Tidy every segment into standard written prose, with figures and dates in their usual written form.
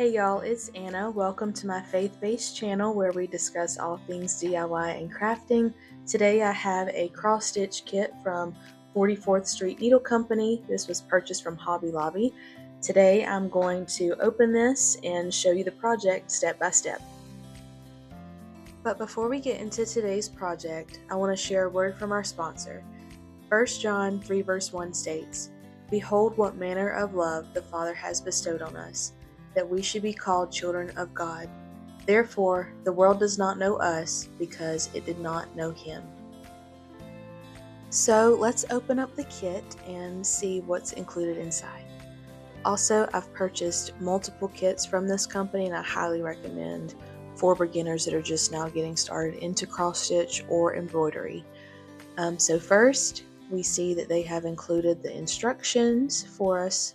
Hey y'all, it's Anna. Welcome to my faith-based channel where we discuss all things DIY and crafting. Today I have a cross-stitch kit from 44th Street Needle Company. This was purchased from Hobby Lobby. Today I'm going to open this and show you the project step by step. But before we get into today's project, I want to share a word from our sponsor. 1 John 3 verse 1 states, "Behold what manner of love the Father has bestowed on us, that we should be called children of God. Therefore the world does not know us, because it did not know Him." So let's open up the kit and see what's included inside. Also, I've purchased multiple kits from this company and I highly recommend for beginners that are just now getting started into cross stitch or embroidery. So first, we see that they have included the instructions for us.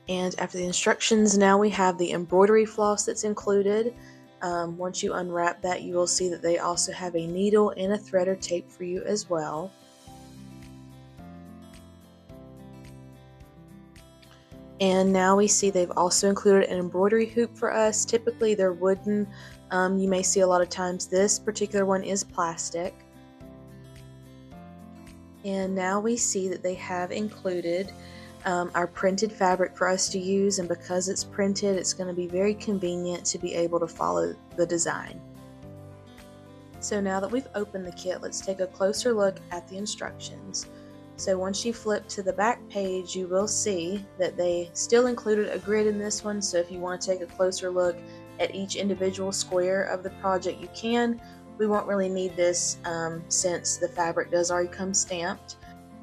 And after the instructions, now we have the embroidery floss that's included. Once you unwrap that, you will see that they also have a needle and a threader tape for you as well. And now we see they've also included an embroidery hoop for us. Typically they're wooden. You may see a lot of times this particular one is plastic. And now we see that they have included our printed fabric for us to use, and because it's printed, it's going to be very convenient to be able to follow the design. So now that we've opened the kit, let's take a closer look at the instructions. So once you flip to the back page, you will see that they still included a grid in this one, so if you want to take a closer look at each individual square of the project, you can. We won't really need this since the fabric does already come stamped.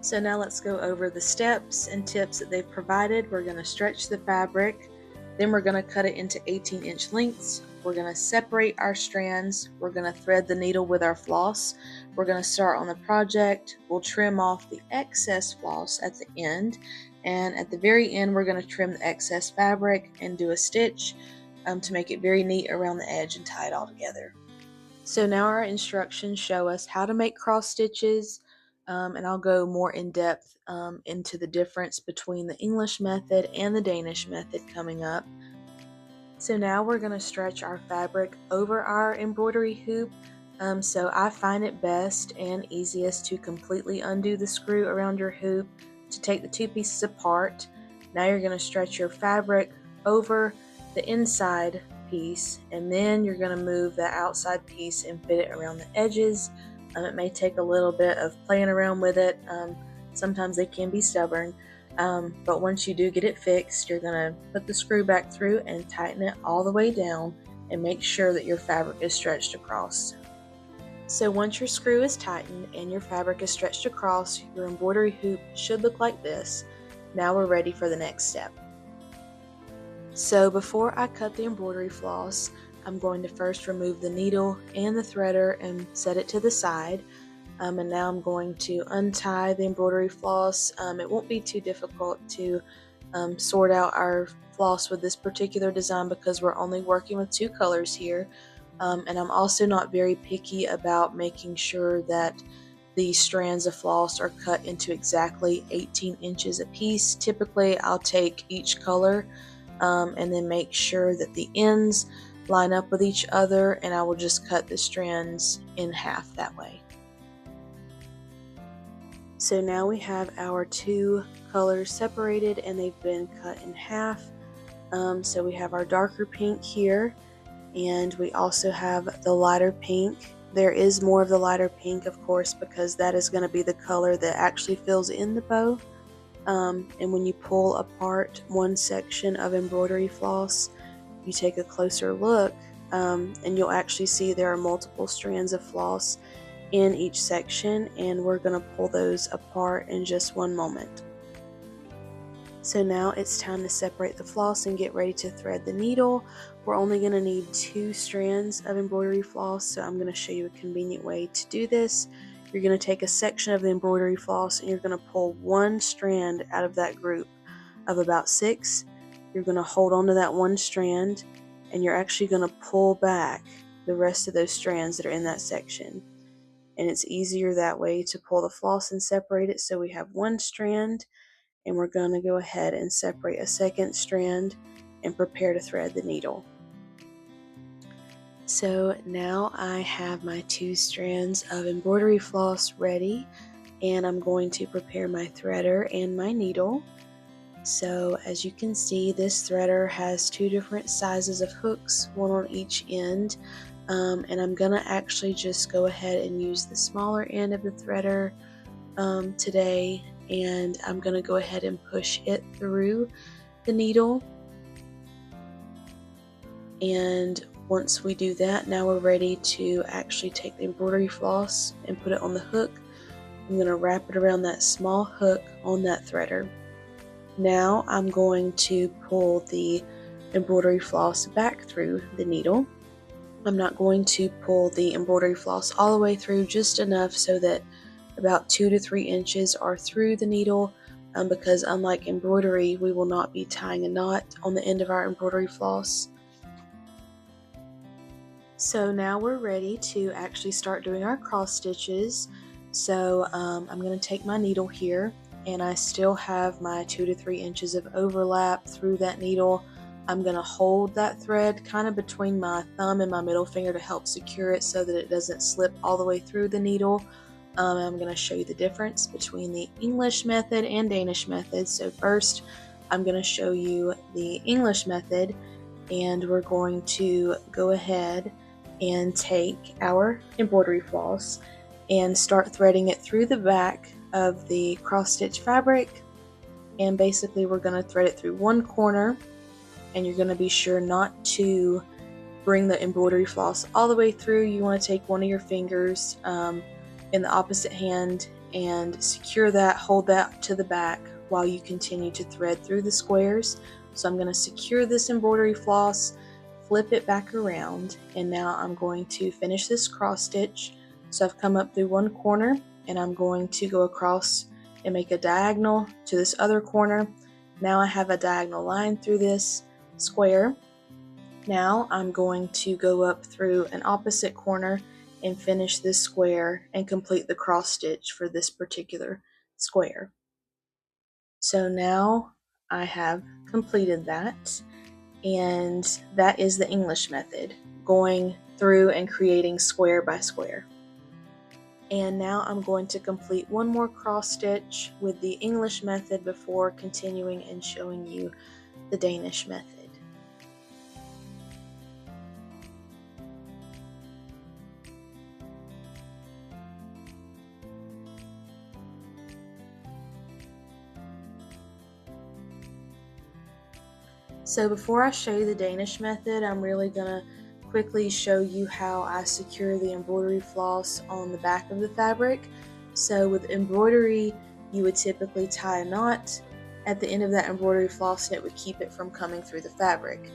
So now let's go over the steps and tips that they've provided. We're going to stretch the fabric, then we're going to cut it into 18-inch lengths. We're going to separate our strands. We're going to thread the needle with our floss. We're going to start on the project. We'll trim off the excess floss at the end, and at the very end we're going to trim the excess fabric and do a stitch to make it very neat around the edge and tie it all together. So now our instructions show us how to make cross stitches, and I'll go more in depth into the difference between the English method and the Danish method coming up. So now we're going to stretch our fabric over our embroidery hoop. So I find it best and easiest to completely undo the screw around your hoop to take the two pieces apart. Now you're going to stretch your fabric over the inside piece, and then you're going to move the outside piece and fit it around the edges. It may take a little bit of playing around with it. Sometimes they can be stubborn. But once you do get it fixed, you're going to put the screw back through and tighten it all the way down and make sure that your fabric is stretched across. So once your screw is tightened and your fabric is stretched across, your embroidery hoop should look like this. Now we're ready for the next step. So before I cut the embroidery floss, I'm going to first remove the needle and the threader and set it to the side. And now I'm going to untie the embroidery floss. It won't be too difficult to sort out our floss with this particular design because we're only working with two colors here. And I'm also not very picky about making sure that the strands of floss are cut into exactly 18 inches a piece. Typically I'll take each color and then make sure that the ends line up with each other, and I will just cut the strands in half that way. So now we have our two colors separated and they've been cut in half. So we have our darker pink here, and we also have the lighter pink. There is more of the lighter pink, of course, because that is going to be the color that actually fills in the bow. And when you pull apart one section of embroidery floss, you take a closer look, and you'll actually see there are multiple strands of floss in each section, and we're going to pull those apart in just one moment. So now it's time to separate the floss and get ready to thread the needle. We're only going to need 2 strands of embroidery floss, so I'm going to show you a convenient way to do this. You're going to take a section of the embroidery floss and you're going to pull one strand out of that group of about 6. You're going to hold on to that one strand, and you're actually going to pull back the rest of those strands that are in that section. And it's easier that way to pull the floss and separate it, so we have one strand, and we're going to go ahead and separate a second strand and prepare to thread the needle. So now I have my 2 strands of embroidery floss ready, and I'm going to prepare my threader and my needle. So as you can see, this threader has 2 different sizes of hooks, one on each end, and I'm gonna actually just go ahead and use the smaller end of the threader today, and I'm gonna go ahead and push it through the needle. And once we do that, now we're ready to actually take the embroidery floss and put it on the hook. I'm going to wrap it around that small hook on that threader. Now I'm going to pull the embroidery floss back through the needle. I'm not going to pull the embroidery floss all the way through, just enough so that about 2 to 3 inches are through the needle, because unlike embroidery, we will not be tying a knot on the end of our embroidery floss. So now we're ready to actually start doing our cross stitches. So I'm going to take my needle here, and I still have my 2 to 3 inches of overlap through that needle. I'm going to hold that thread kind of between my thumb and my middle finger to help secure it so that it doesn't slip all the way through the needle. I'm going to show you the difference between the English method and Danish method. So first I'm going to show you the English method, and we're going to go ahead and take our embroidery floss and start threading it through the back of the cross stitch fabric. And basically we're going to thread it through one corner, and you're going to be sure not to bring the embroidery floss all the way through. You want to take one of your fingers in the opposite hand and secure that, hold that to the back while you continue to thread through the squares. So I'm going to secure this embroidery floss, flip it back around, and now I'm going to finish this cross stitch. So I've come up through one corner, and I'm going to go across and make a diagonal to this other corner. Now I have a diagonal line through this square. Now I'm going to go up through an opposite corner and finish this square and complete the cross stitch for this particular square. So now I have completed that. And that is the English method, going through and creating square by square. And now I'm going to complete one more cross stitch with the English method before continuing and showing you the Danish method. So before I show you the Danish method, I'm really going to quickly show you how I secure the embroidery floss on the back of the fabric. So with embroidery, you would typically tie a knot at the end of that embroidery floss, and it would keep it from coming through the fabric.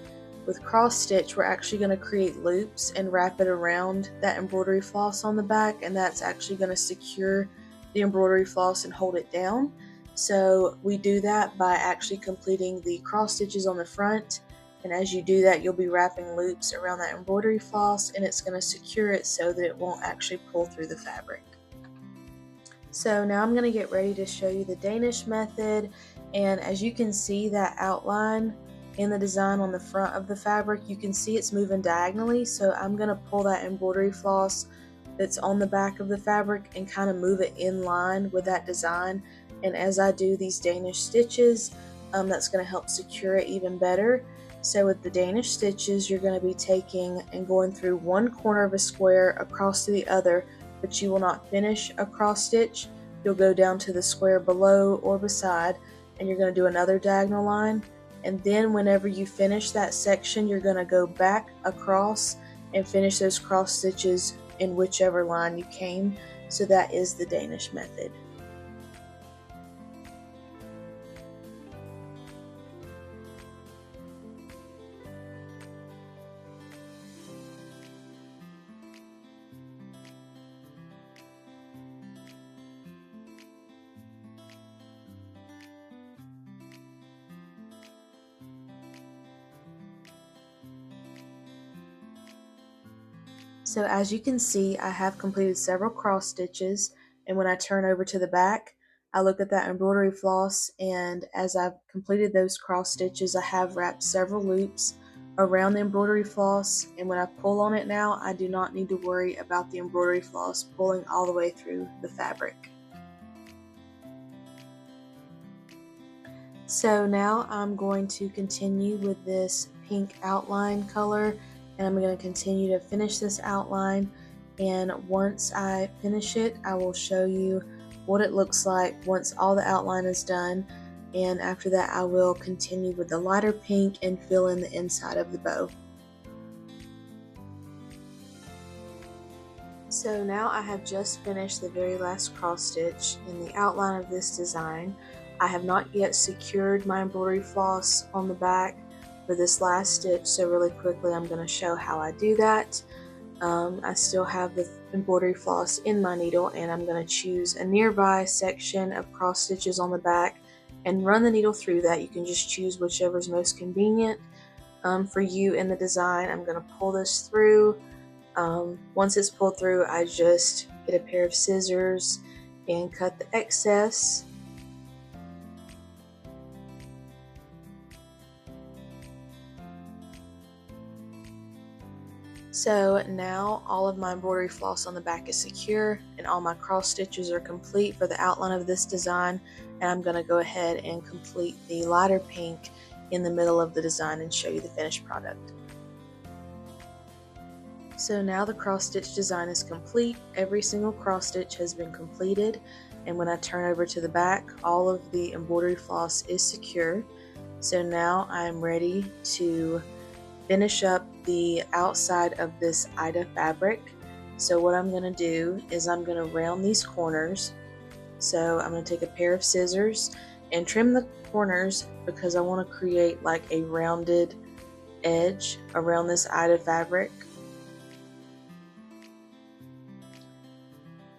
With cross stitch, we're actually going to create loops and wrap it around that embroidery floss on the back, and that's actually going to secure the embroidery floss and hold it down. So we do that by actually completing the cross stitches on the front, and as you do that, you'll be wrapping loops around that embroidery floss, and it's going to secure it so that it won't actually pull through the fabric. So now I'm going to get ready to show you the Danish method, and as you can see that outline in the design on the front of the fabric, you can see it's moving diagonally. So I'm going to pull that embroidery floss that's on the back of the fabric and kind of move it in line with that design. And as I do these Danish stitches, that's going to help secure it even better. So with the Danish stitches, you're going to be taking and going through one corner of a square across to the other, but you will not finish a cross stitch. You'll go down to the square below or beside, and you're going to do another diagonal line. And then whenever you finish that section, you're going to go back across and finish those cross stitches in whichever line you came. So that is the Danish method. So as you can see, I have completed several cross stitches, and when I turn over to the back, I look at that embroidery floss, and as I've completed those cross stitches, I have wrapped several loops around the embroidery floss, and when I pull on it now, I do not need to worry about the embroidery floss pulling all the way through the fabric. So now I'm going to continue with this pink outline color, and I'm going to continue to finish this outline, and once I finish it, I will show you what it looks like once all the outline is done, and after that I will continue with the lighter pink and fill in the inside of the bow. So now I have just finished the very last cross stitch in the outline of this design. I have not yet secured my embroidery floss on the back for this last stitch, so really quickly I'm going to show how I do that. I still have the embroidery floss in my needle, and I'm going to choose a nearby section of cross stitches on the back and run the needle through that. You can just choose whichever is most convenient for you in the design. I'm going to pull this through. Once it's pulled through, I just get a pair of scissors and cut the excess. So now all of my embroidery floss on the back is secure, and all my cross stitches are complete for the outline of this design, and I'm going to go ahead and complete the lighter pink in the middle of the design and show you the finished product. So now the cross stitch design is complete. Every single cross stitch has been completed, and when I turn over to the back, all of the embroidery floss is secure. So now I'm ready to finish up the outside of this Ida fabric. So what I'm going to do is I'm going to round these corners. So I'm going to take a pair of scissors and trim the corners because I want to create like a rounded edge around this Ida fabric.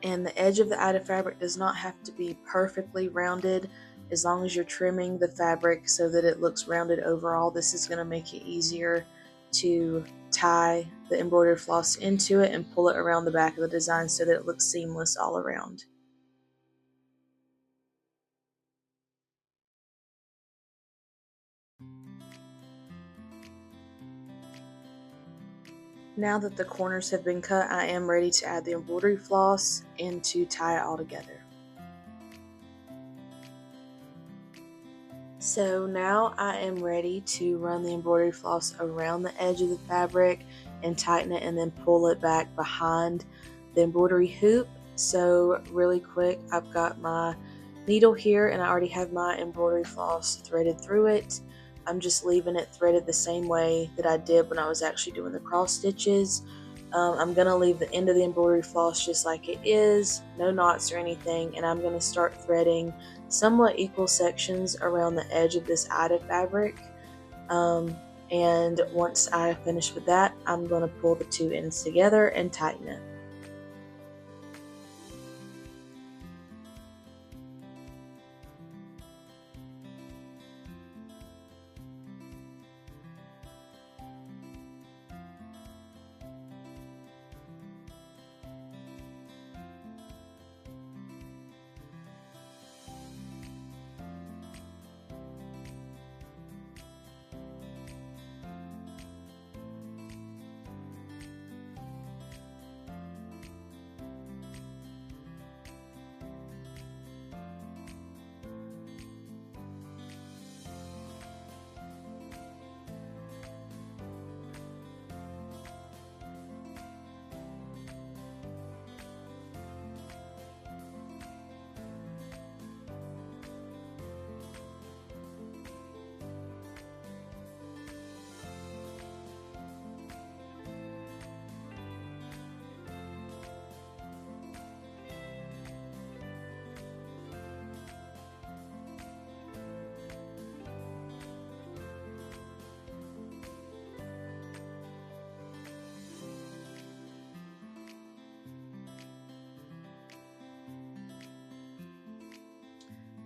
And the edge of the Ida fabric does not have to be perfectly rounded. As long as you're trimming the fabric so that it looks rounded overall, this is going to make it easier to tie the embroidery floss into it and pull it around the back of the design so that it looks seamless all around. Now that the corners have been cut, I am ready to add the embroidery floss and to tie it all together. So now I am ready to run the embroidery floss around the edge of the fabric and tighten it and then pull it back behind the embroidery hoop. So really quick, I've got my needle here and I already have my embroidery floss threaded through it. I'm just leaving it threaded the same way that I did when I was actually doing the cross stitches. I'm going to leave the end of the embroidery floss just like it is, no knots or anything, and I'm going to start threading somewhat equal sections around the edge of this Ida fabric. And once I finish with that, I'm going to pull the two ends together and tighten it.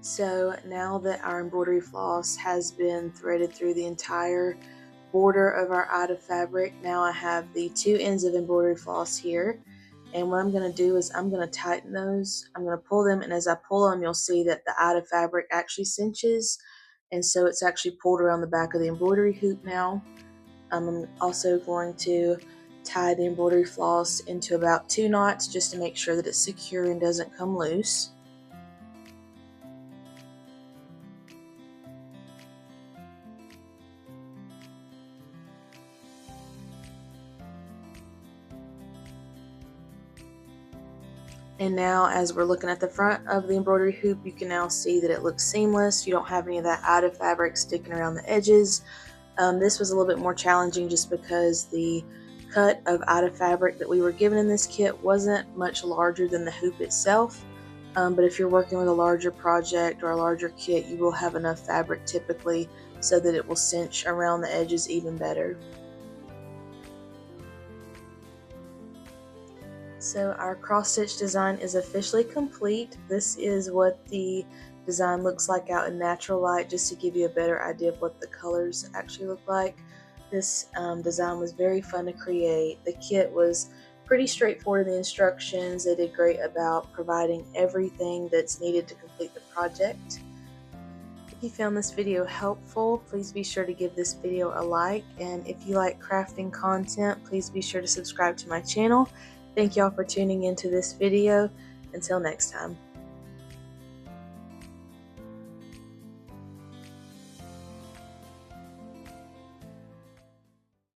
So now that our embroidery floss has been threaded through the entire border of our Ida fabric, now I have the two ends of embroidery floss here, And what I'm going to do is I'm going to tighten those. I'm going to pull them, and as I pull them, you'll see that the out of fabric actually cinches, and so it's actually pulled around the back of the embroidery hoop now. I'm also going to tie the embroidery floss into about 2 knots just to make sure that it's secure and doesn't come loose. And now as we're looking at the front of the embroidery hoop, you can now see that it looks seamless. You don't have any of that out of fabric sticking around the edges. This was a little bit more challenging just because the cut of out of fabric that we were given in this kit wasn't much larger than the hoop itself. But if you're working with a larger project or a larger kit, you will have enough fabric typically so that it will cinch around the edges even better. So our cross stitch design is officially complete. This is what the design looks like out in natural light, just to give you a better idea of what the colors actually look like. This design was very fun to create. The kit was pretty straightforward in the instructions. They did great about providing everything that's needed to complete the project. If you found this video helpful, please be sure to give this video a like, and if you like crafting content, please be sure to subscribe to my channel. Thank y'all for tuning into this video. Until next time.